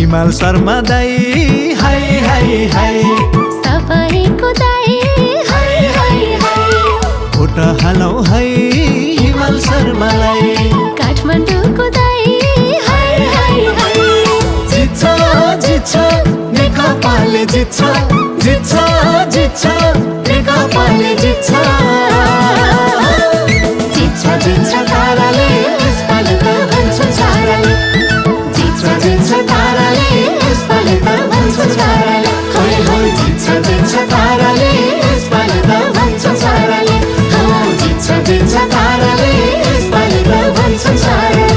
हिमाल शर्मा दाई हाय हाय हाय सबैको दाई हाय हाय हाय भोट हालौ है हिमाल शर्मालाई काठमाडौँको दाई हाय हाय हाय जित्छ जित्छ नेकपाले जित्छ जित्छ जित्छ नेकपाले जित्छ जित्छ जित्छ ताराले यसपालि त भन्छन् साराले जित्छ जित्छ ताराले यसपालि त भन्छन् साराले होइ होइ जित्छ जित्छ ताराले यसपालि त भन्छन् साराले हो जित्छ जित्छ ताराले यसपालि त भन्छन् साराले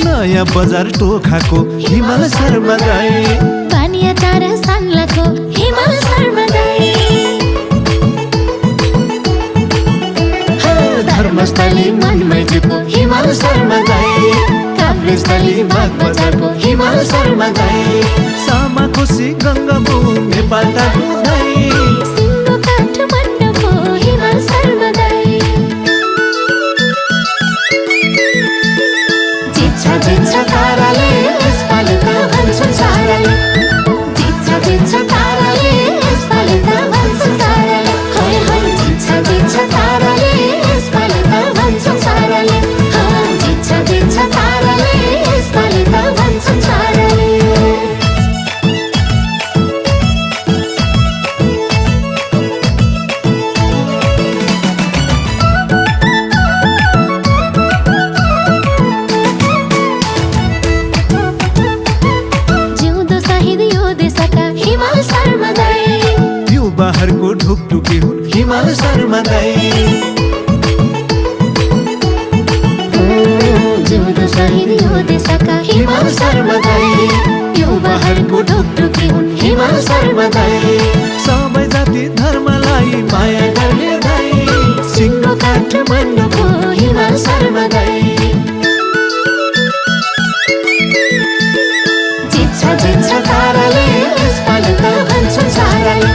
नयाँ बजार टोखाको हिमाल शर्मा दाई पानिया तारा साङ्लाको हिमाल शर्मा दाई धर्मस्थली मनमैजुको हिमाल शर्मा दाई काभ्रेस्थली बागबजारको हिमाल शर्मा दाई सामाकोशी गङ्गाबु नेपाल टाढो दाई सिङ्गो काठमाडौँको हिमाल शर्मा दाई जित्छ जित्छ ताराले यसपालि त भन्छन् साराले जित्छ जित्छ ताराले यसपालि त भन्छन् साराले होइ होइ जित्छ जित्छ ताराले यसपालि त भन्छन् साराले हो जित्छ जित्छ ताराले यसपालि त भन्छन् साराले हिमाल शर्मा दाई युवाहरूको ढुकढुकी हुन् हिमाल शर्मा दाई जिउँदो शहीद यो देशका हिमाल शर्मा दाई युवाहरूको ढुकढुकी हुन् हिमाल शर्मा दाई सबै जाति धर्मलाई माया गर्ने दाई सिङ्गो काठमाडौँको हिमाल शर्मा दाई जित्छ जित्छ ताराले यसपालि त भन्छन् साराले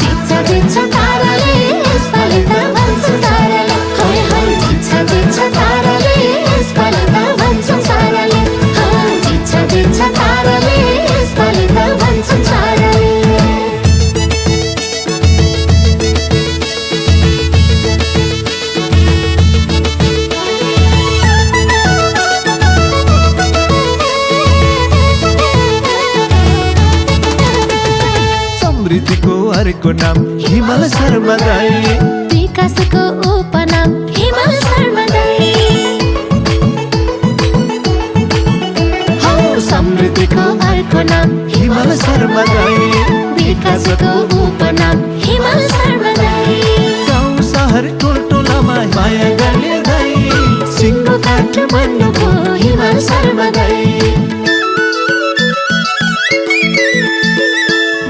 जित्छ जित्छ ताराले यसपालि त भन्छन् साराले होइ होइ जित्छ जित्छ ताराले यसपालि त भन्छन् साराले हो जित्छ जित्छ ताराले यसपालि त भन्छन् साराले समृद्धिको अर्को नाम हिमाल शर्मा दाई विकासको उपनाम हिमाल शर्मा दाई हो समृद्धिको अर्को नाम हिमाल शर्मा दाई विकासको उपनाम हिमाल शर्मा दाई गाउँ सहर टोलटोलामा माया गर्ने दाई सिङ्गो काठमाडौँको हिमाल शर्मा दाई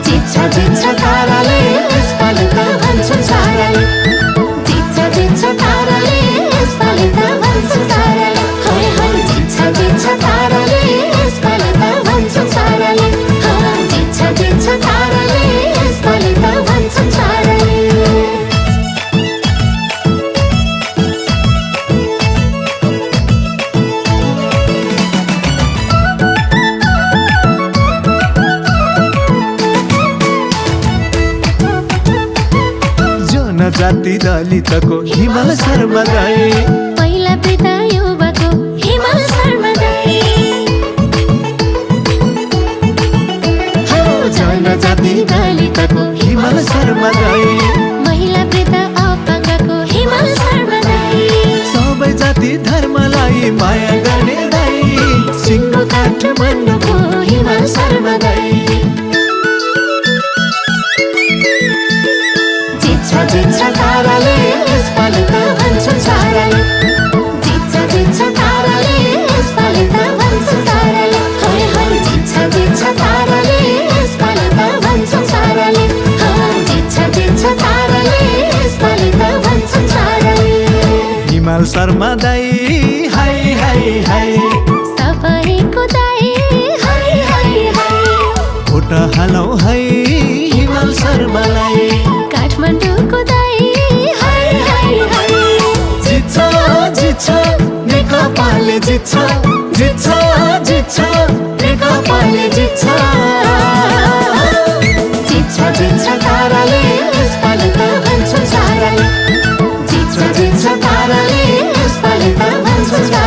जित्छ जित्छ ताराले यसपालि त भन्छन् साराले जित्छ जित्छ ताराले यसपालि त भन्छन् साराले होइ होइ जित्छ जित्छ ताराले यसपालि त भन्छन् साराले हो जित्छ जित्छ ताराले यसपालि त भन्छन् साराले जनजाति दलितको हिमाल शर्मा दाई पहिला वृद्ध युवाको हिमाल शर्मा दाई हो जनजाति दलितको हिमाल शर्मा दाई महिला वृद्ध अपाङ्गको हिमाल शर्मा दाई सबै जाति धर्मलाई माया गर्ने दाई सिङ्गो काठमाडौँको हिमाल शर्मा दाई जित्छ जित्छ ताराले यसपालि त भन्छन् साराले जित्छ जित्छ ताराले यसपालि त भन्छन् साराले होइ होइ जित्छ जित्छ ताराले यसपालि त भन्छन् साराले हो जित्छ जित्छ ताराले यसपालि त भन्छन् साराले हिमाल शर्मा दाई हाय हाय हाय सबैको दाई हाय हाय हाय हालौ है हिमाल शर्मालाई काठमाडौँको दाई हाय हाय हाय जित्छ जित्छ नेकपाले जित्छ जित्छ जित्छ नेकपाले जित्छ जित्छ जित्छ ताराले यसपालि त भन्छन् साराले जित्छ जित्छ ताराले यसपालि त भन्छन्